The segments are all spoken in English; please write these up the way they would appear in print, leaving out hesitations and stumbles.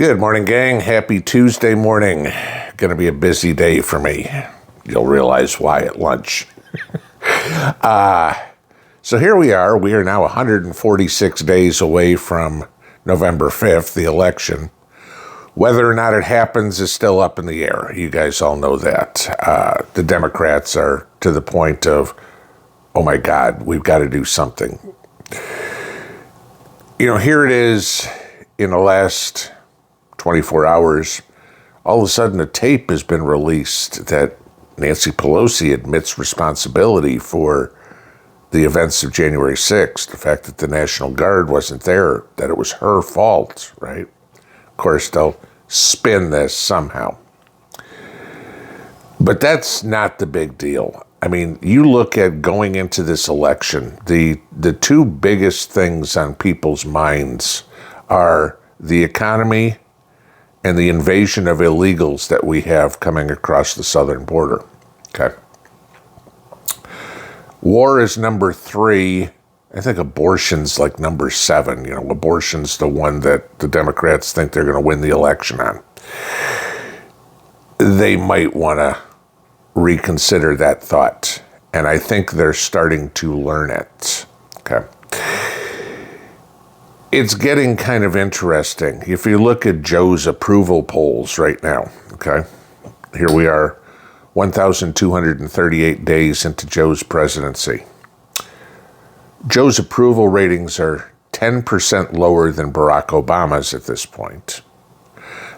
Good morning, gang. Happy Tuesday morning. Gonna be a busy day for me. You'll realize why at lunch. So here we are. We are now 146 days away from November 5th, the election. Whether or not it happens is still up in the air. You guys all know that. The Democrats are to the point of, oh my God, we've got to do something. You know, here it is in the last 24 hours. All of a sudden, a tape has been released that Nancy Pelosi admits responsibility for the events of January 6th, the fact that the National Guard wasn't there, that it was her fault, right? Of course, they'll spin this somehow. But that's not the big deal. I mean, you look at going into this election, the two biggest things on people's minds are the economy and the invasion of illegals that we have coming across the southern border, okay? War is number 3. I think abortion's like number 7. You know, abortion's the one that the Democrats think they're going to win the election on. They might want to reconsider that thought, and I think they're starting to learn it, okay? It's getting kind of interesting. If you look at Joe's approval polls right now, okay? Here we are, 1,238 days into Joe's presidency. Joe's approval ratings are 10% lower than Barack Obama's at this point.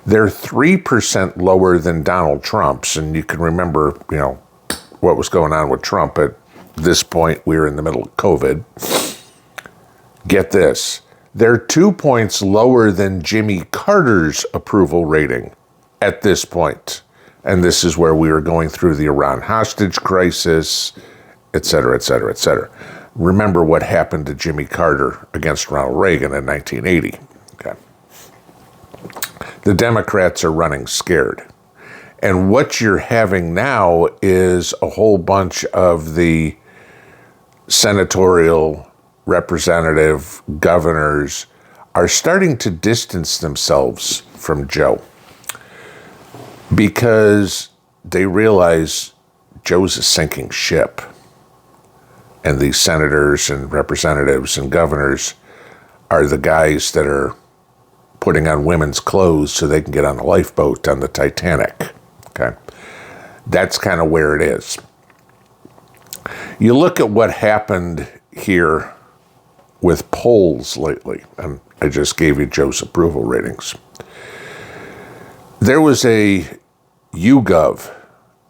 They're 3% lower than Donald Trump's, and you can remember, you know, what was going on with Trump. At this point, we were in the middle of COVID. Get this. They're 2 points lower than Jimmy Carter's approval rating at this point. And this is where we were going through the Iran hostage crisis, et cetera, et cetera, et cetera. Remember what happened to Jimmy Carter against Ronald Reagan in 1980. Okay. The Democrats are running scared. And what you're having now is a whole bunch of the senatorial, representative, governors are starting to distance themselves from Joe, because they realize Joe's a sinking ship. And these senators and representatives and governors are the guys that are putting on women's clothes so they can get on a lifeboat on the Titanic. Okay? That's kind of where it is. You look at what happened here with polls lately, and I just gave you Joe's approval ratings. There was a YouGov,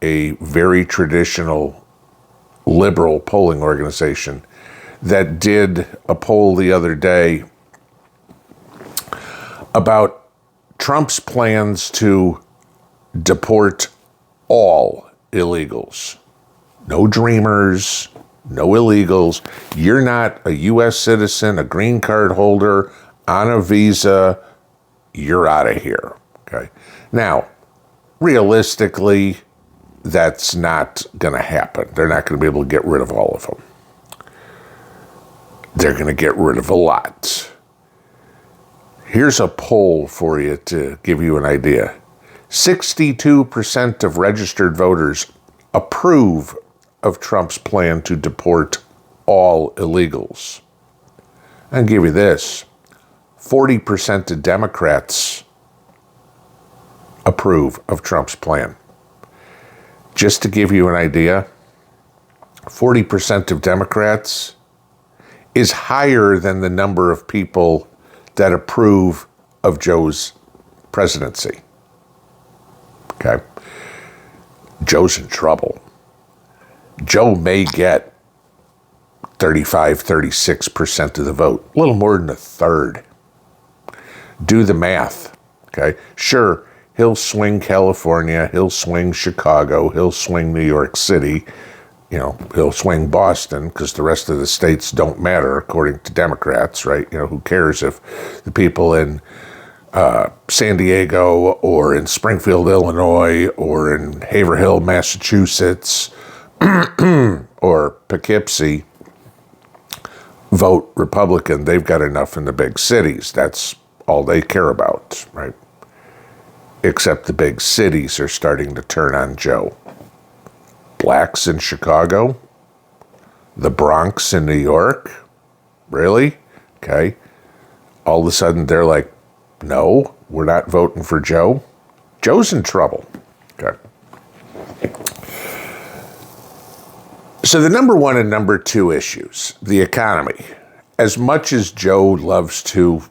a very traditional liberal polling organization, that did a poll the other day about Trump's plans to deport all illegals. No dreamers, no illegals. You're not a U.S. citizen, a green card holder, on a visa. You're out of here, okay? Now, realistically, that's not going to happen. They're not going to be able to get rid of all of them. They're going to get rid of a lot. Here's a poll for you to give you an idea. 62% of registered voters approve of Trump's plan to deport all illegals. I'll give you this. 40% of Democrats approve of Trump's plan. Just to give you an idea, 40% of Democrats is higher than the number of people that approve of Joe's presidency. Okay? Joe's in trouble. Joe may get 35, 36% of the vote, a little more than a third. Do the math, okay? Sure, he'll swing California, he'll swing Chicago, he'll swing New York City, you know, he'll swing Boston, because the rest of the states don't matter, according to Democrats, right? You know, who cares if the people in San Diego or in Springfield, Illinois, or in Haverhill, Massachusetts, or Poughkeepsie vote Republican. They've got enough in the big cities. That's all they care about, right? except the big cities are starting to turn on Joe. Blacks in Chicago, the Bronx in New York, really? Okay. All of a sudden they're like, no, we're not voting for Joe. Joe's in trouble. Okay. So the number one and number two issues, the economy. As much as Joe loves to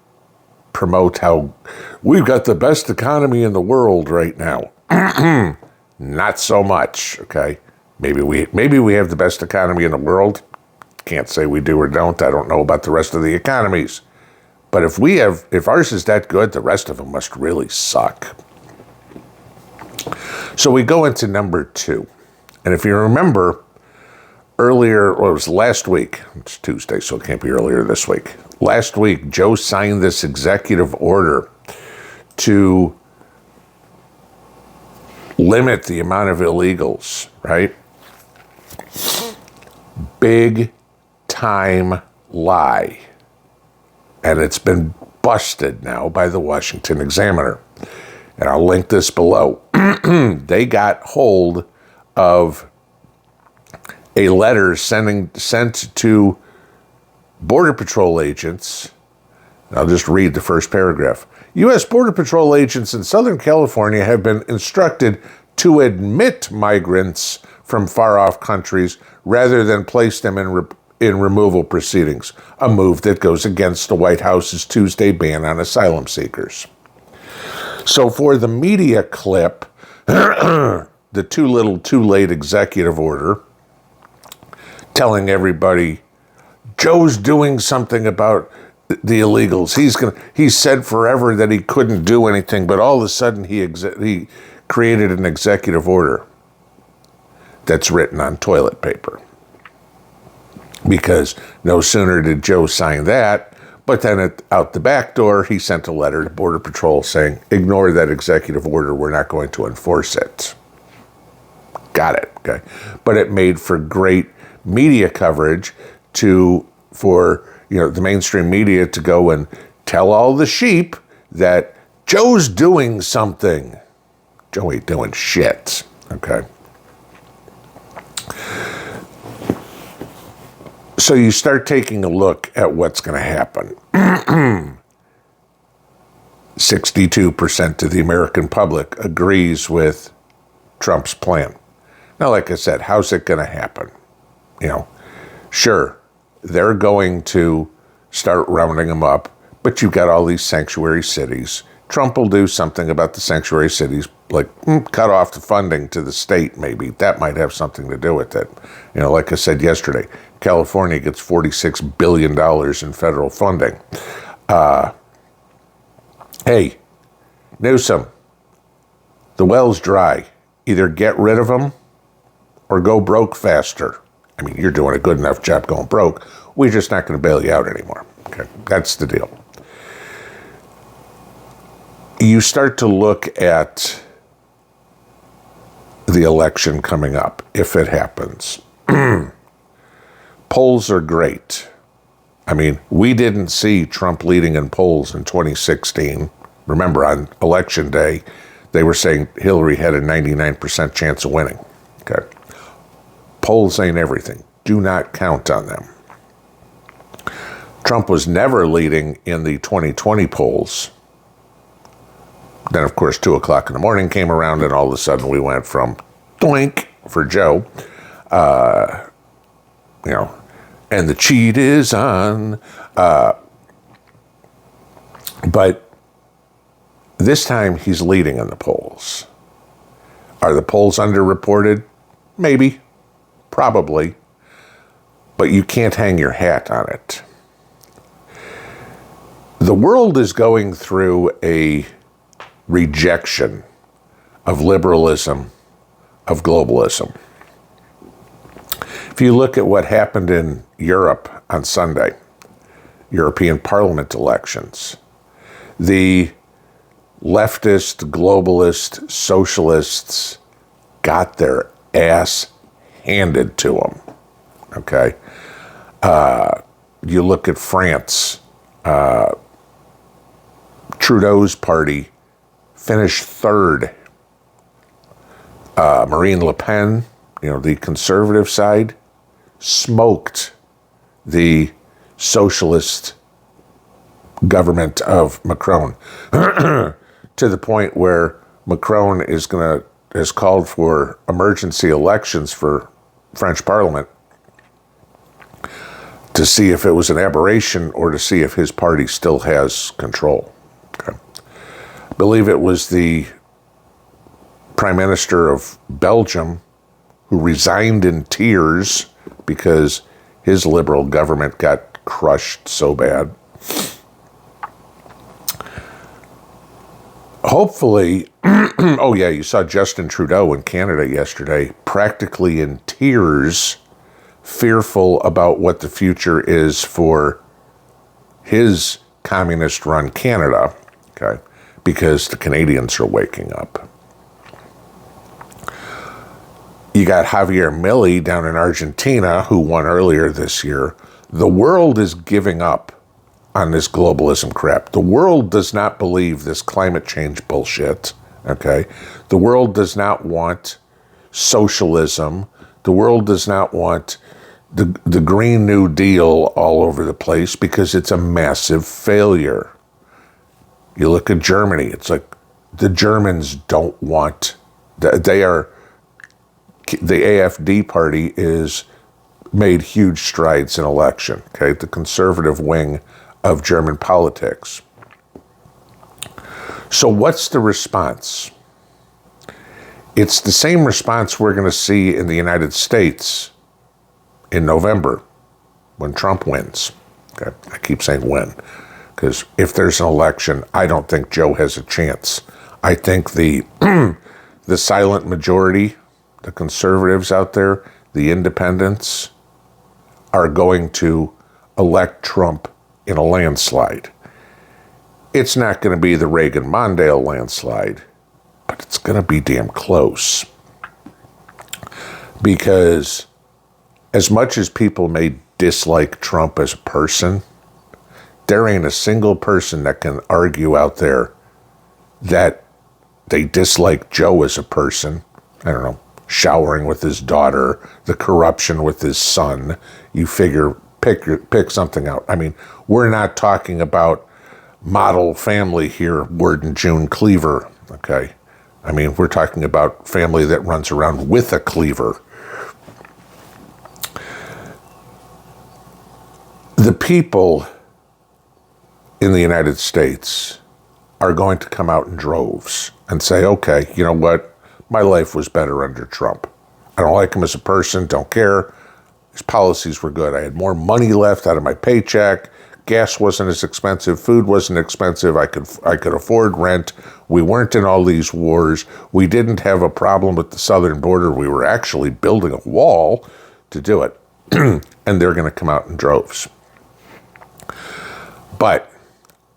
promote how we've got the best economy in the world right now, not so much, okay? Maybe we have the best economy in the world. Can't say we do or don't. I don't know about the rest of the economies. But if ours is that good, the rest of them must really suck. So we go into number two. And if you remember, earlier, well, it was last week. It's Tuesday, so it can't be earlier this week. Last week, Joe signed this executive order to limit the amount of illegals, right? Big time lie. And it's been busted now by the Washington Examiner. And I'll link this below. They got hold of a letter sent to Border Patrol agents. I'll just read the first paragraph. U.S. Border Patrol agents in Southern California have been instructed to admit migrants from far-off countries rather than place them in removal proceedings, a move that goes against the White House's Tuesday ban on asylum seekers. So for the media clip, the too little, too late executive order telling everybody Joe's doing something about the illegals. He said forever that he couldn't do anything, but all of a sudden he created an executive order that's written on toilet paper. Because no sooner did Joe sign that, but then out the back door, he sent a letter to Border Patrol saying, ignore that executive order, we're not going to enforce it. Got it, okay. But it made for great media coverage for the mainstream media to go and tell all the sheep that Joe's doing something. Joe ain't doing shit, okay. So you start taking a look at what's going to happen. 62% of the American public agrees with Trump's plan. Now, like I said, how's it going to happen? Sure, they're going to start rounding them up, but you've got all these sanctuary cities. Trump will do something about the sanctuary cities, like cut off the funding to the state, maybe. That might have something to do with it. Like I said yesterday, California gets $46 billion in federal funding. Hey, Newsom, the well's dry. Either get rid of them or go broke faster. I mean, you're doing a good enough job going broke. We're just not going to bail you out anymore. Okay, that's the deal. You start to look at the election coming up, if it happens. Polls are great. I mean, we didn't see Trump leading in polls in 2016. Remember, on election day, they were saying Hillary had a 99% chance of winning. Okay. Polls ain't everything. Do not count on them. Trump was never leading in the 2020 polls. Then, of course, 2 o'clock in the morning came around, and all of a sudden we went from doink for Joe, and the cheat is on. But this time he's leading in the polls. Are the polls underreported? Maybe. Probably. But you can't hang your hat on it. The world is going through a rejection of liberalism, of globalism. If you look at what happened in Europe on Sunday, European Parliament elections, the leftist, globalist, socialists got their ass handed to them, okay? You look at France, Trudeau's party finished third. Marine Le Pen, the conservative side, smoked the socialist government of Macron to the point where Macron has called for emergency elections for French Parliament to see if it was an aberration or to see if his party still has control. Okay. I believe it was the Prime Minister of Belgium who resigned in tears because his liberal government got crushed so bad. Hopefully, oh yeah, you saw Justin Trudeau in Canada yesterday, practically in tears, fearful about what the future is for his communist-run Canada, okay, because the Canadians are waking up. You got Javier Milei down in Argentina, who won earlier this year. The world is giving up on this globalism crap. The world does not believe this climate change bullshit, okay? The world does not want socialism. The world does not want the Green New Deal all over the place because it's a massive failure. You look at Germany, it's like the Germans don't want, the AfD party is made huge strides in election, okay? The conservative wing of German politics. So what's the response? It's the same response we're going to see in the United States in November when Trump wins. Okay? I keep saying when, because if there's an election, I don't think Joe has a chance. I think the silent majority, the conservatives out there, the independents, are going to elect Trump in a landslide. It's not going to be the Reagan-Mondale landslide, but it's going to be damn close. Because as much as people may dislike Trump as a person, there ain't a single person that can argue out there that they dislike Joe as a person. I don't know, showering with his daughter, the corruption with his son. You figure, pick something out. I mean, we're not talking about model family here, Ward and June Cleaver, okay? I mean, we're talking about family that runs around with a cleaver. The people in the United States are going to come out in droves and say, okay, you know what? My life was better under Trump. I don't like him as a person, don't care. His policies were good. I had more money left out of my paycheck. Gas wasn't as expensive. Food wasn't expensive. I could afford rent. We weren't in all these wars. We didn't have a problem with the southern border. We were actually building a wall to do it. And they're going to come out in droves. But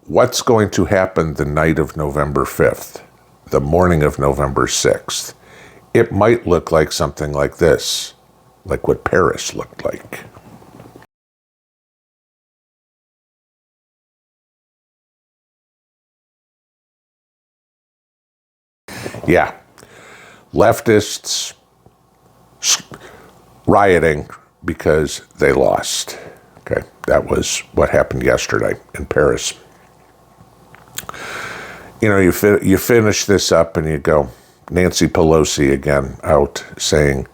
what's going to happen the night of November 5th, the morning of November 6th? It might look like something like this, like what Paris looked like. Yeah, leftists rioting because they lost. Okay, that was what happened yesterday in Paris. You know, you finish this up and you go, Nancy Pelosi again out saying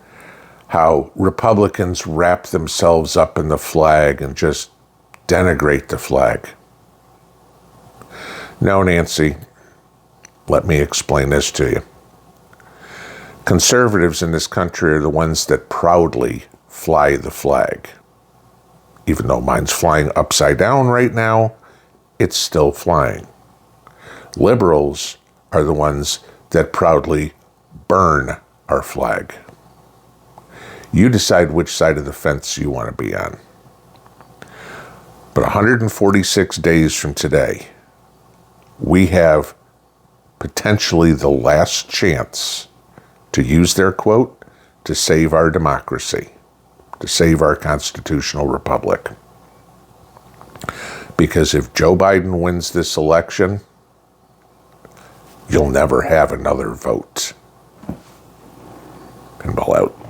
how Republicans wrap themselves up in the flag and just denigrate the flag. No, Nancy, let me explain this to you. Conservatives in this country are the ones that proudly fly the flag. Even though mine's flying upside down right now, it's still flying. Liberals are the ones that proudly burn our flag. You decide which side of the fence you want to be on. But 146 days from today, we have potentially the last chance, to use their quote, to save our democracy, to save our constitutional republic. Because if Joe Biden wins this election, you'll never have another vote. Pinball out.